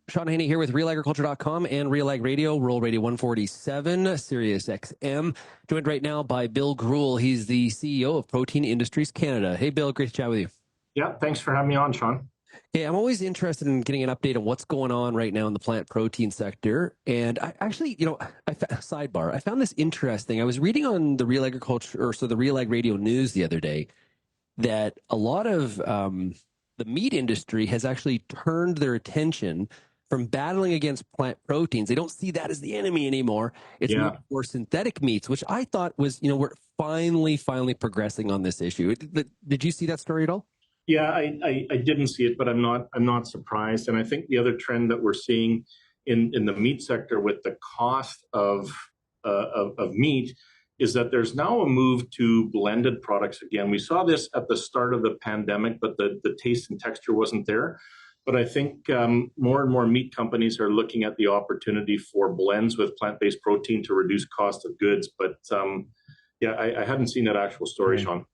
Sean Haney here with RealAgriculture.com and Real Ag Radio, Rural Radio 147, Sirius XM. Joined right now by Bill Greuel. He's the CEO of Protein Industries Canada. Hey, Bill, great to chat with you. Yeah, thanks for having me on, Sean. Hey, I'm always interested in getting an update on what's going on right now in the plant protein sector. And I actually, sidebar, I found this interesting. I was reading on the Real Agriculture, the Real Ag Radio News the other day, that a lot of the meat industry has actually turned their attention from battling against plant proteins. They don't see that as the enemy anymore. It's more synthetic meats, which I thought was, we're finally progressing on this issue. Did you see that story at all? Yeah, I didn't see it, but I'm not surprised. And I think the other trend that we're seeing in the meat sector with the cost of meat is that there's now a move to blended products again. We saw this at the start of the pandemic, but the taste and texture wasn't there. But I think more and more meat companies are looking at the opportunity for blends with plant-based protein to reduce cost of goods. But I hadn't seen that actual story, Sean.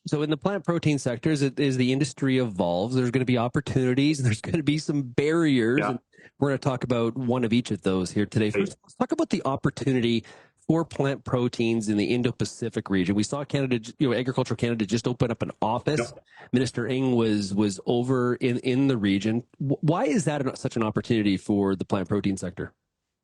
So in the plant protein sectors, as the industry evolves, there's going to be opportunities, there's going to be some barriers. Yeah. And we're going to talk about one of each of those here today. First, let's talk about the opportunity for plant proteins in the Indo-Pacific region. We saw Canada, Agriculture Canada just open up an office. Yeah. Minister Ng was over in the region. Why is that such an opportunity for the plant protein sector?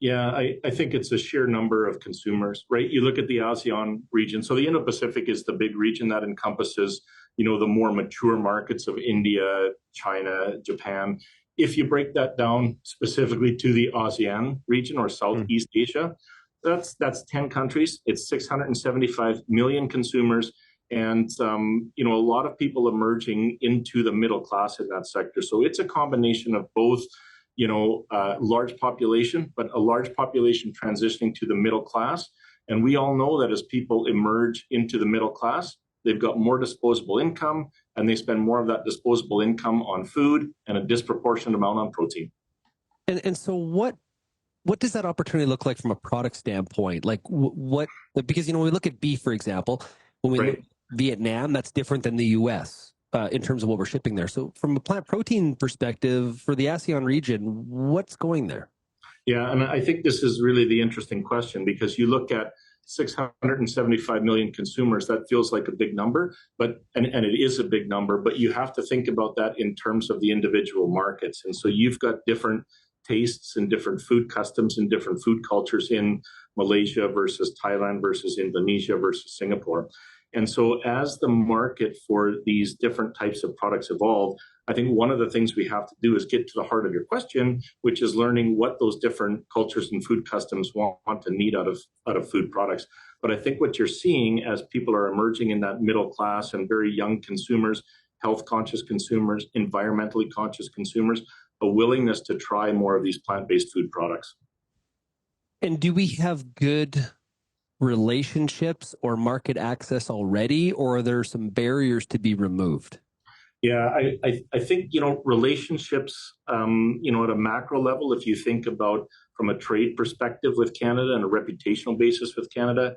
Yeah, I think it's a sheer number of consumers, right? You look at the ASEAN region. So the Indo-Pacific is the big region that encompasses, the more mature markets of India, China, Japan. If you break that down specifically to the ASEAN region or Southeast Asia, that's 10 countries. It's 675 million consumers. And, a lot of people emerging into the middle class in that sector. So it's a combination of both large population, but a large population transitioning to the middle class. And we all know that as people emerge into the middle class, they've got more disposable income, and they spend more of that disposable income on food and a disproportionate amount on protein. And so what does that opportunity look like from a product standpoint? Like because, when we look at beef, for example, when we look at Vietnam, that's different than the U.S. In terms of what we're shipping there. So from a plant protein perspective, for the ASEAN region, what's going there? Yeah, and I think this is really the interesting question, because you look at 675 million consumers, that feels like a big number, and it is a big number, but you have to think about that in terms of the individual markets. And so you've got different tastes and different food customs and different food cultures in Malaysia versus Thailand versus Indonesia versus Singapore. And so as the market for these different types of products evolve, I think one of the things we have to do is get to the heart of your question, which is learning what those different cultures and food customs want and need out of food products. But I think what you're seeing as people are emerging in that middle class and very young consumers, health conscious consumers, environmentally conscious consumers, a willingness to try more of these plant-based food products. And do we have good relationships or market access already, or are there some barriers to be removed? Yeah, I think, relationships, at a macro level, if you think about from a trade perspective with Canada and a reputational basis with Canada,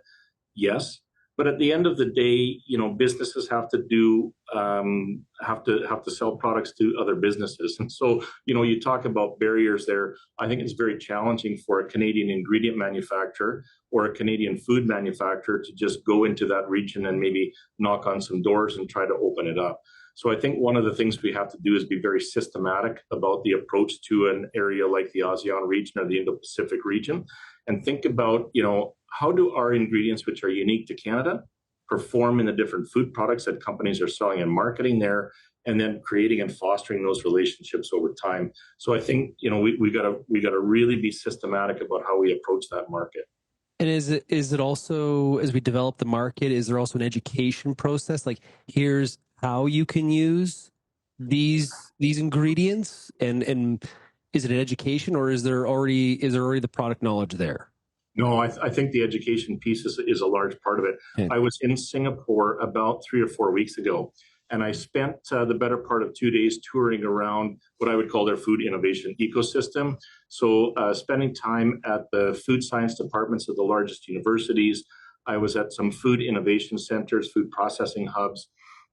yes. But at the end of the day, businesses have to do, have to sell products to other businesses. And so, you talk about barriers there. I think it's very challenging for a Canadian ingredient manufacturer or a Canadian food manufacturer to just go into that region and maybe knock on some doors and try to open it up. So I think one of the things we have to do is be very systematic about the approach to an area like the ASEAN region or the Indo-Pacific region, and think about, how do our ingredients, which are unique to Canada, perform in the different food products that companies are selling and marketing there, and then creating and fostering those relationships over time. So I think, we got to really be systematic about how we approach that market. And is it also, as we develop the market, is there also an education process? Like, here's how you can use these ingredients, and is it an education, or is there already the product knowledge there? No, I think the education piece is a large part of it. Okay. I was in Singapore about 3 or 4 weeks ago, and I spent the better part of 2 days touring around what I would call their food innovation ecosystem. So spending time at the food science departments of the largest universities. I was at some food innovation centers, food processing hubs.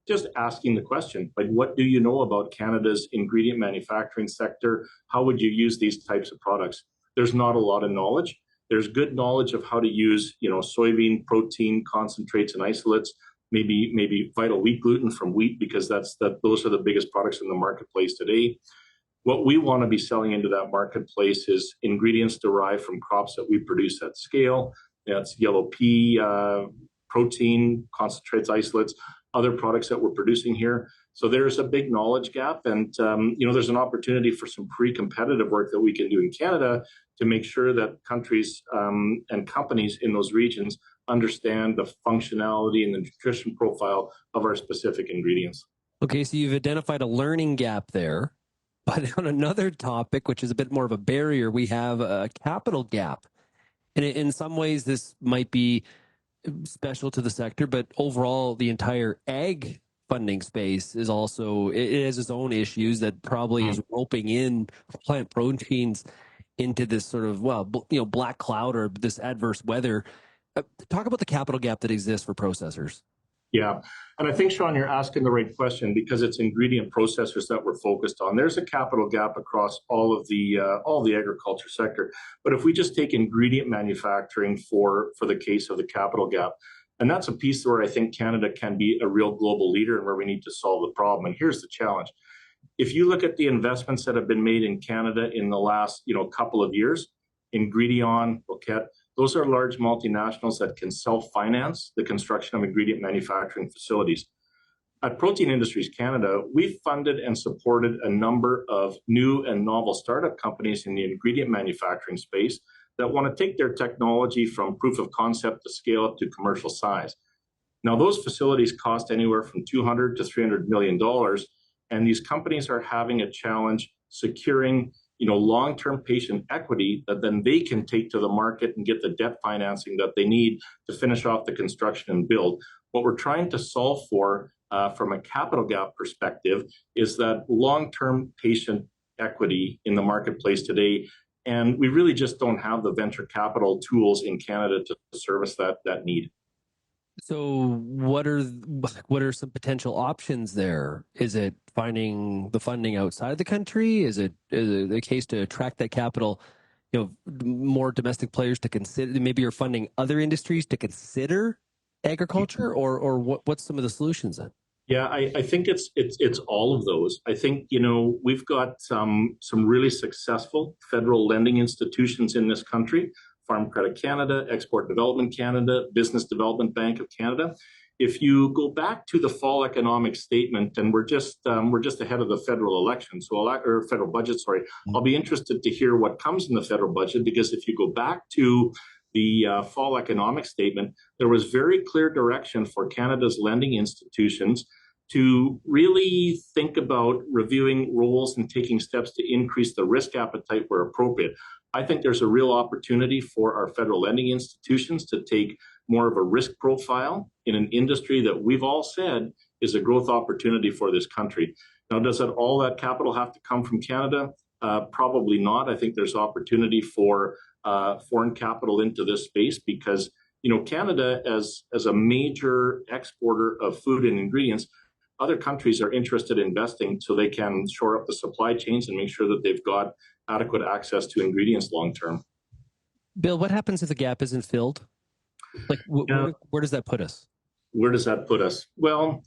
just asking the question, like, what do you know about Canada's ingredient manufacturing sector? How would you use these types of products? There's not a lot of knowledge. There's good knowledge of how to use, soybean protein concentrates and isolates, maybe vital wheat gluten from wheat, because those are the biggest products in the marketplace today. What we want to be selling into that marketplace is ingredients derived from crops that we produce at scale. That's yellow pea, protein, concentrates, isolates, other products that we're producing here. So there's a big knowledge gap, and there's an opportunity for some pre-competitive work that we can do in Canada to make sure that countries and companies in those regions understand the functionality and the nutrition profile of our specific ingredients. Okay, so you've identified a learning gap there. But on another topic, which is a bit more of a barrier, we have a capital gap. And in some ways, this might be special to the sector, but overall, the entire ag funding space is also, it has its own issues that probably is roping in plant proteins into this sort of, black cloud or this adverse weather. Talk about the capital gap that exists for processors. Yeah, and I think, Sean, you're asking the right question because it's ingredient processors that we're focused on. There's a capital gap across all the agriculture sector. But if we just take ingredient manufacturing for the case of the capital gap, and that's a piece where I think Canada can be a real global leader and where we need to solve the problem. And here's the challenge. If you look at the investments that have been made in Canada in the last couple of years, Ingredion, Roquette, those are large multinationals that can self-finance the construction of ingredient manufacturing facilities. At Protein Industries Canada, we've funded and supported a number of new and novel startup companies in the ingredient manufacturing space that want to take their technology from proof of concept to scale up to commercial size. Now, those facilities cost anywhere from $200 to $300 million, and these companies are having a challenge securing long-term patient equity that then they can take to the market and get the debt financing that they need to finish off the construction and build. What we're trying to solve for from a capital gap perspective is that long-term patient equity in the marketplace today, and we really just don't have the venture capital tools in Canada to service that need. So what are some potential options there? Is it finding the funding outside the country? Is it a case to attract that capital, more domestic players to consider? Maybe you're funding other industries to consider agriculture, or what's some of the solutions then? Yeah, I think it's all of those. I think we've got some really successful federal lending institutions in this country. Farm Credit Canada, Export Development Canada, Business Development Bank of Canada. If you go back to the fall economic statement, and we're just ahead of the federal election, or federal budget, sorry, I'll be interested to hear what comes in the federal budget, because if you go back to the fall economic statement, there was very clear direction for Canada's lending institutions to really think about reviewing roles and taking steps to increase the risk appetite where appropriate. I think there's a real opportunity for our federal lending institutions to take more of a risk profile in an industry that we've all said is a growth opportunity for this country. Now, does all that capital have to come from Canada? Probably not. I think there's opportunity for foreign capital into this space because, Canada as a major exporter of food and ingredients, other countries are interested in investing so they can shore up the supply chains and make sure that they've got adequate access to ingredients long term. Bill, what happens if the gap isn't filled? Like, where does that put us? Where does that put us? Well,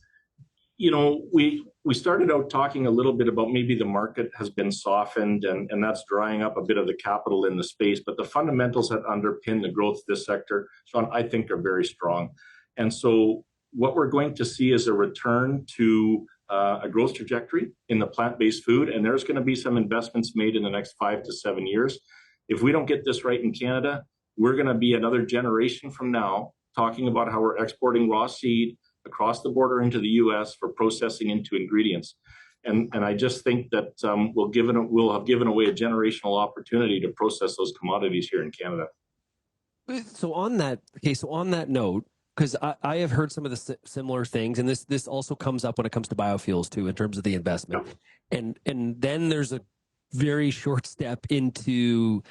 we started out talking a little bit about maybe the market has been softened and that's drying up a bit of the capital in the space, but the fundamentals that underpin the growth of this sector, Sean, I think are very strong. And so what we're going to see is a return to a growth trajectory in the plant-based food, and there's going to be some investments made in the next 5 to 7 years. If we don't get this right in Canada, we're going to be another generation from now talking about how we're exporting raw seed across the border into the U.S. for processing into ingredients. And I just think that we'll have given away a generational opportunity to process those commodities here in Canada. So on that note, because I have heard some of the similar things, and this also comes up when it comes to biofuels too, in terms of the investment. Yeah. And then there's a very short step into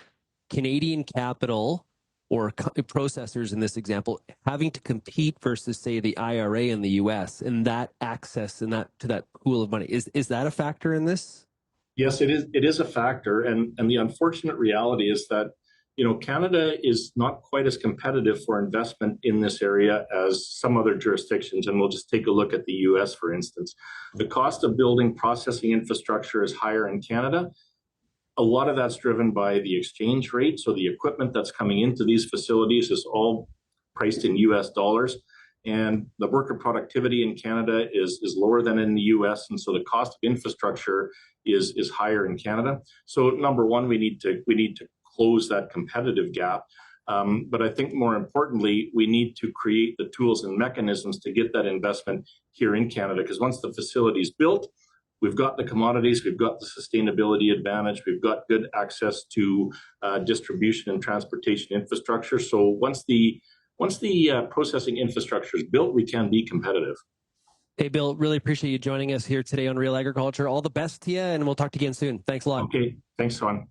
Canadian capital or processors in this example having to compete versus, say, the IRA in the U.S. and that access and that to that pool of money. Is that a factor in this? Yes, it is. It is a factor, and the unfortunate reality is that Canada is not quite as competitive for investment in this area as some other jurisdictions. And we'll just take a look at the U.S. for instance. The cost of building processing infrastructure is higher in Canada. A lot of that's driven by the exchange rate. So the equipment that's coming into these facilities is all priced in US dollars. And the worker productivity in Canada is lower than in the US. And so the cost of infrastructure is higher in Canada. So number one, we need to close that competitive gap. But I think more importantly, we need to create the tools and mechanisms to get that investment here in Canada. Because once the facility is built, we've got the commodities, we've got the sustainability advantage, we've got good access to distribution and transportation infrastructure. So once the processing infrastructure is built, we can be competitive. Hey, Bill, really appreciate you joining us here today on Real Agriculture. All the best to you, and we'll talk to you again soon. Thanks a lot. Okay, thanks, Sean.